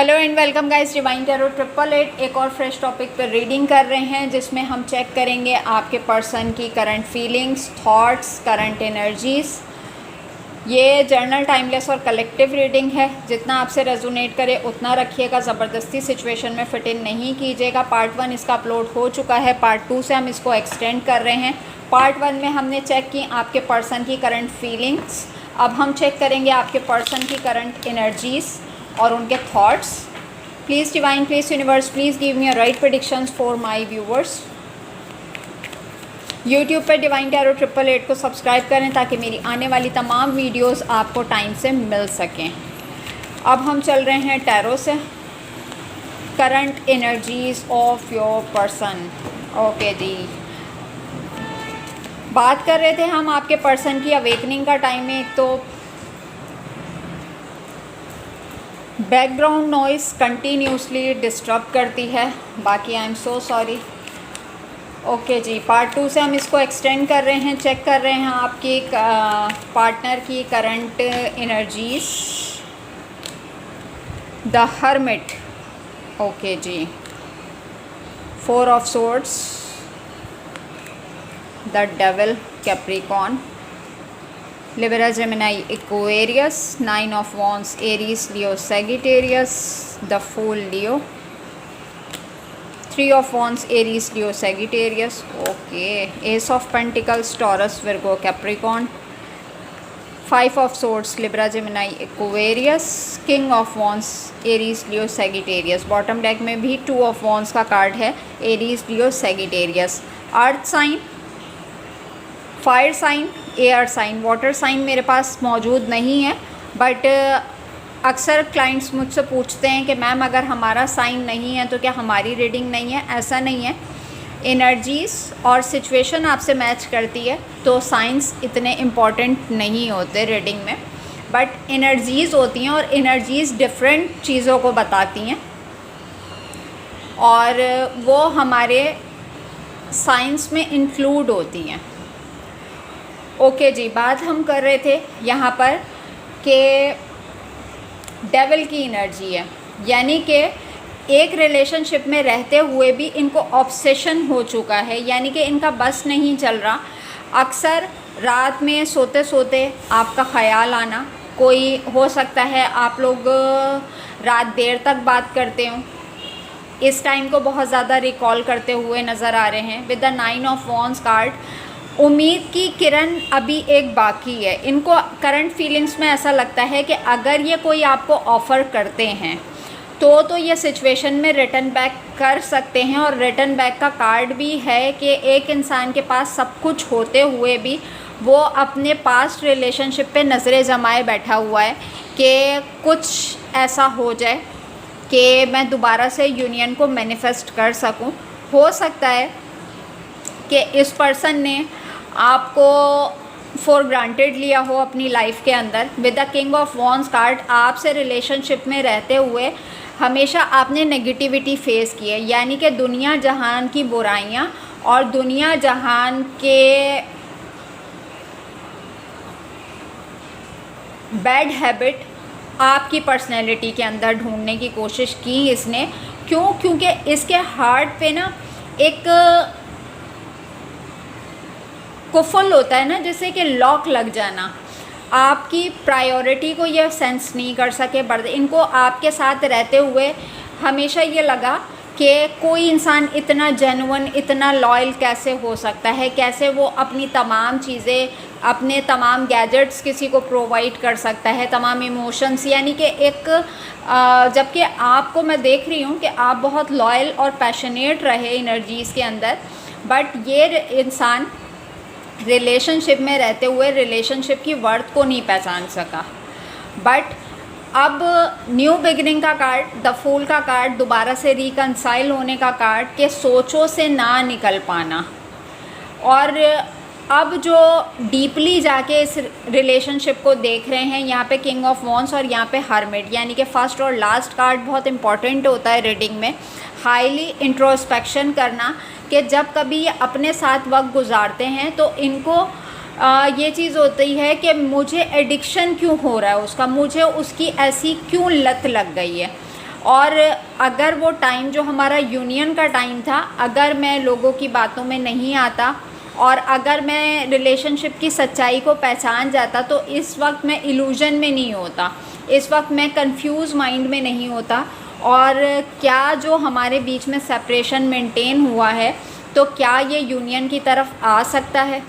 Hello and welcome guys, divine tarot 888 एक और fresh topic पर रीडिंग कर रहे हैं जिसमें हम चेक करेंगे आपके पर्सन की current feelings, thoughts, current energies. ये जर्नल, टाइमलेस और कलेक्टिव रीडिंग है। जितना आपसे रेजोनेट करे उतना रखिएगा, ज़बरदस्ती सिचुएशन में फिट इन नहीं कीजिएगा। पार्ट 1 इसका अपलोड हो चुका है, पार्ट 2 से हम इसको एक्सटेंड कर रहे हैं। पार्ट 1 में हमने चेक की आपके पर्सन की करंट फीलिंग्स। अब हम चेक करेंगे आपके पर्सन की करंट एनर्जीज़ और उनके thoughts. Please divine, please universe, please give me a right predictions for my viewers. YouTube पर डिवाइन टैरो 888 को सब्सक्राइब करें ताकि मेरी आने वाली तमाम वीडियोस आपको टाइम से मिल सकें। अब हम चल रहे हैं टैरो से। Current energies of your person. Okay जी, बात कर रहे थे हम आपके पर्सन की अवेकनिंग का टाइम में। तो बैकग्राउंड नॉइस कंटिन्यूसली डिस्टर्ब करती है, बाकी I am so sorry. Okay जी, पार्ट 2 से हम इसको एक्सटेंड कर रहे हैं, चेक कर रहे हैं आपकी पार्टनर की current energies. The Hermit. Okay जी, 4 of Swords, the Devil, Capricorn, Libra, Gemini, Aquarius, 9 of Wands, Aries, Leo, Sagittarius, the Fool, Leo, 3 of Wands, Aries, Leo, Sagittarius, okay, Ace of Pentacles, Taurus, Virgo, Capricorn, 5 of Swords, Libra, Gemini, Aquarius, King of Wands, Aries, Leo, Sagittarius। Bottom deck में भी 2 of Wands का card है, Aries, Leo, Sagittarius। Earth sign, fire sign, air sign, water sign मेरे पास मौजूद नहीं है, but अक्सर क्लाइंट्स मुझसे पूछते हैं कि मैम अगर हमारा साइन नहीं है तो क्या हमारी रीडिंग नहीं है। ऐसा नहीं है, एनर्जीज़ और सिचुएशन आपसे मैच करती है तो साइंस इतने इम्पॉर्टेंट नहीं होते रीडिंग में, बट एनर्जीज़ होती हैं और एनर्जीज़ डिफरेंट चीज़ों को बताती हैं और वो हमारे साइंस में इंक्लूड होती हैं। ओके जी, बात हम कर रहे थे यहाँ पर कि डेविल की एनर्जी है, यानी कि एक रिलेशनशिप में रहते हुए भी इनको ऑब्सेशन हो चुका है, यानी कि इनका बस नहीं चल रहा। अक्सर रात में सोते सोते आपका ख़याल आना, कोई हो सकता है आप लोग रात देर तक बात करते हो, इस टाइम को बहुत ज़्यादा रिकॉल करते हुए नज़र आ रहे हैं। With the 9 of wands card, उम्मीद की किरण अभी एक बाकी है। इनको करंट फीलिंग्स में ऐसा लगता है कि अगर ये कोई आपको ऑफ़र करते हैं तो ये सिचुएशन में रिटर्न बैक कर सकते हैं। और रिटर्न बैक का कार्ड भी है कि एक इंसान के पास सब कुछ होते हुए भी वो अपने पास्ट रिलेशनशिप पे नज़रें जमाए बैठा हुआ है कि कुछ ऐसा हो जाए कि मैं दोबारा से यूनियन को मैनिफेस्ट कर सकूं। हो सकता है कि इस पर्सन ने आपको फॉर ग्रांटेड लिया हो अपनी लाइफ के अंदर। With the king of wands card, आपसे रिलेशनशिप में रहते हुए हमेशा आपने नेगेटिविटी फेस की है, यानी कि दुनिया जहान की बुराइयां और दुनिया जहान के बैड हैबिट आपकी पर्सनैलिटी के अंदर ढूंढने की कोशिश की इसने। क्यों? क्योंकि इसके हार्ट पे ना एक कुफल होता है ना, जैसे कि लॉक लग जाना। आपकी प्रायोरिटी को ये सेंस नहीं कर सके। इनको आपके साथ रहते हुए हमेशा ये लगा कि कोई इंसान इतना जेन्युइन, इतना लॉयल कैसे हो सकता है, कैसे वो अपनी तमाम चीज़ें, अपने तमाम गैजेट्स किसी को प्रोवाइड कर सकता है, तमाम इमोशंस, यानी कि एक जबकि आपको मैं देख रही हूँ कि आप बहुत लॉयल और पैशनेट रहे एनर्जीज़ के अंदर, बट ये इंसान रिलेशनशिप में रहते हुए रिलेशनशिप की वर्थ को नहीं पहचान सका। बट अब न्यू बिगिनिंग का कार्ड, द फूल का कार्ड, दोबारा से रिकंसाइल होने का कार्ड, के सोचों से ना निकल पाना और अब जो डीपली जाके इस रिलेशनशिप को देख रहे हैं। यहाँ पे किंग ऑफ वॉन्ड्स और यहाँ पे हर्मिट, यानी कि फर्स्ट और लास्ट कार्ड बहुत इंपॉर्टेंट होता है रीडिंग में। हाईली इंट्रोस्पेक्शन करना कि जब कभी ये अपने साथ वक्त गुजारते हैं तो इनको ये चीज़ होती है कि मुझे एडिक्शन क्यों हो रहा है उसका, मुझे उसकी ऐसी क्यों लत लग गई है। और अगर वो टाइम जो हमारा यूनियन का टाइम था, अगर मैं लोगों की बातों में नहीं आता और अगर मैं रिलेशनशिप की सच्चाई को पहचान जाता, तो इस वक्त मैं इल्यूजन में नहीं होता, इस वक्त मैं कंफ्यूज माइंड में नहीं होता। और क्या जो हमारे बीच में सेपरेशन मेंटेन हुआ है, तो क्या ये यूनियन की तरफ आ सकता है?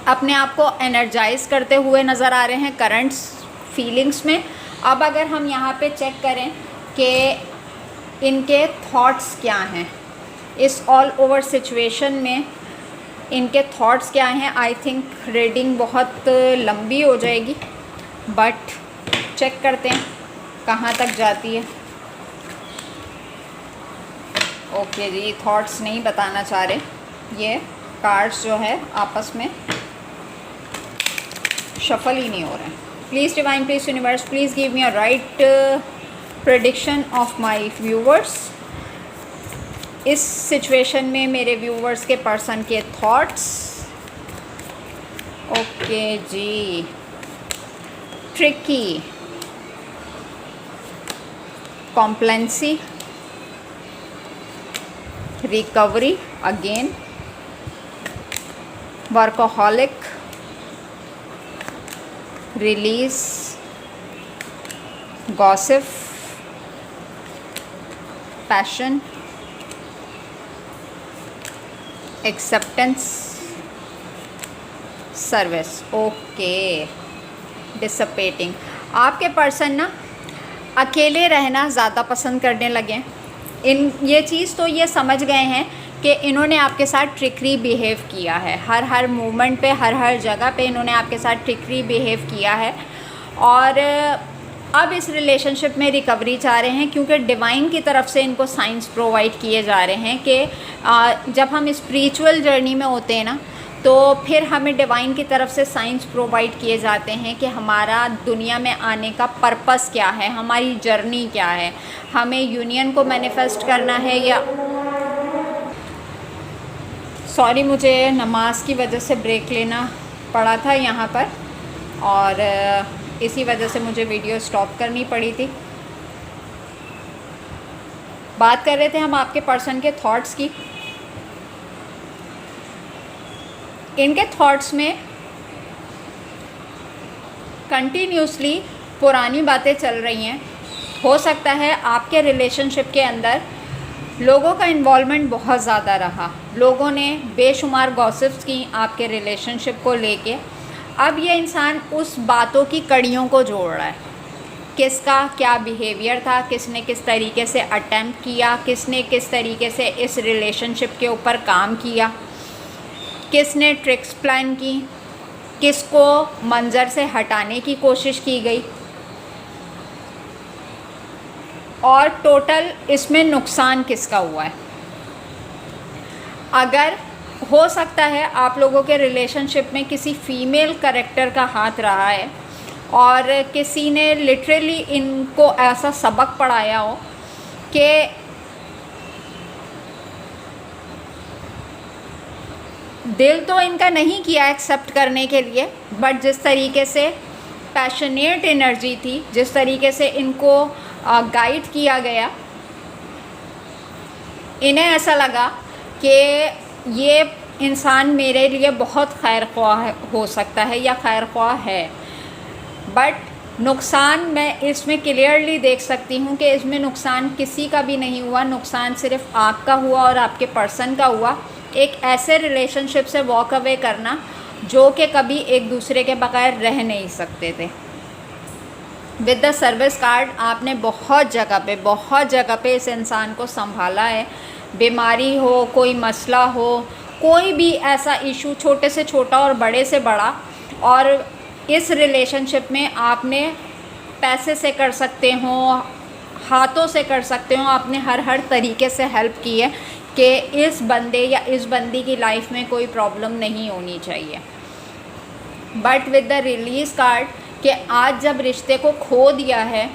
अपने आप को एनर्जाइज करते हुए नज़र आ रहे हैं करंट फीलिंग्स में। अब अगर हम यहाँ पे चेक करें कि इनके थॉट्स क्या हैं इस ऑल ओवर सिचुएशन में, इनके थॉट्स क्या हैं। आई थिंक रीडिंग बहुत लंबी हो जाएगी, बट चेक करते हैं कहाँ तक जाती है। ओके जी, थॉट्स नहीं बताना चाह रहे, ये कार्ड्स जो है आपस में शफल ही नहीं हो रहे हैं। Please divine, please universe, please give me a right prediction of my viewers. इस सिचुएशन में मेरे व्यूवर्स के पर्सन के थॉट्स। ओके जी, tricky, complacency, recovery again, workaholic, release, gossip, passion, acceptance, service. Okay, disputing. आपके पर्सन ना अकेले रहना ज़्यादा पसंद करने लगे। ये चीज़ तो ये समझ गए हैं कि इन्होंने आपके साथ ट्रिकरी बिहेव किया है, हर मूवमेंट पे, हर जगह पे इन्होंने आपके साथ ट्रिकरी बिहेव किया है। और अब इस रिलेशनशिप में रिकवरी चाह रहे हैं, क्योंकि डिवाइन की तरफ से इनको साइंस प्रोवाइड किए जा रहे हैं कि जब हम स्पिरिचुअल जर्नी में होते हैं ना, तो फिर हमें डिवाइन की तरफ से साइंस प्रोवाइड किए जाते हैं कि हमारा दुनिया में आने का पर्पस क्या है, हमारी जर्नी क्या है, हमें यूनियन को मैनिफेस्ट करना है या सॉरी, मुझे नमाज की वजह से ब्रेक लेना पड़ा था यहाँ पर, और इसी वजह से मुझे वीडियो स्टॉप करनी पड़ी थी। बात कर रहे थे हम आपके पर्सन के थॉट्स की। इनके थॉट्स में कंटिन्यूसली पुरानी बातें चल रही हैं। हो सकता है आपके रिलेशनशिप के अंदर लोगों का इन्वॉल्वमेंट बहुत ज़्यादा रहा, लोगों ने बेशुमार गॉसिप्स की आपके रिलेशनशिप को लेके। अब ये इंसान उस बातों की कड़ियों को जोड़ रहा है, किसका क्या बिहेवियर था, किसने किस तरीके से अटेम्प्ट किया, किसने किस तरीके से इस रिलेशनशिप के ऊपर काम किया, किसने ट्रिक्स प्लान की, किसको मंजर से हटाने की कोशिश की गई, और टोटल इसमें नुकसान किसका हुआ है। अगर हो सकता है आप लोगों के रिलेशनशिप में किसी फीमेल कैरेक्टर का हाथ रहा है और किसी ने लिटरली इनको ऐसा सबक पढ़ाया हो कि दिल तो इनका नहीं किया एक्सेप्ट करने के लिए, बट जिस तरीके से पैशनेट एनर्जी थी, जिस तरीके से इनको गाइड किया गया, इन्हें ऐसा लगा कि ये इंसान मेरे लिए बहुत खैर ख्वाह हो सकता है या खैर ख्वाह है। बट नुकसान मैं इसमें क्लियरली देख सकती हूँ कि इसमें नुकसान किसी का भी नहीं हुआ, नुकसान सिर्फ आपका हुआ और आपके पर्सन का हुआ। एक ऐसे रिलेशनशिप से वॉक अवे करना जो कि कभी एक दूसरे के बगैर रह नहीं सकते थे। विद द सर्विस कार्ड आपने बहुत जगह पे इस इंसान को संभाला है। बीमारी हो, कोई मसला हो, कोई भी ऐसा इशू, छोटे से छोटा और बड़े से बड़ा, और इस रिलेशनशिप में आपने पैसे से कर सकते हो, हाथों से कर सकते हो, आपने हर तरीके से हेल्प की है कि इस बंदे या इस बंदी की लाइफ में कोई प्रॉब्लम नहीं होनी चाहिए। But with the release card कि आज जब रिश्ते को खो दिया है,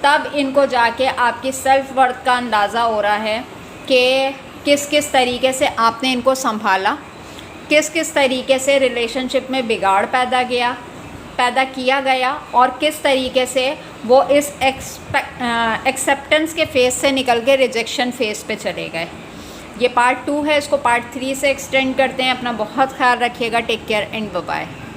तब इनको जाके आपकी सेल्फ वर्थ का अंदाज़ा हो रहा है कि किस किस तरीके से आपने इनको संभाला, किस किस तरीके से रिलेशनशिप में बिगाड़ पैदा किया, पैदा किया गया और किस तरीके से वो इस एक्सेप्टेंस के फेज़ से निकल के रिजेक्शन फेज़ पे चले गए। ये पार्ट 2 है, इसको पार्ट 3 से एक्सटेंड करते हैं। अपना बहुत ख्याल रखिएगा। Take care and bye bye.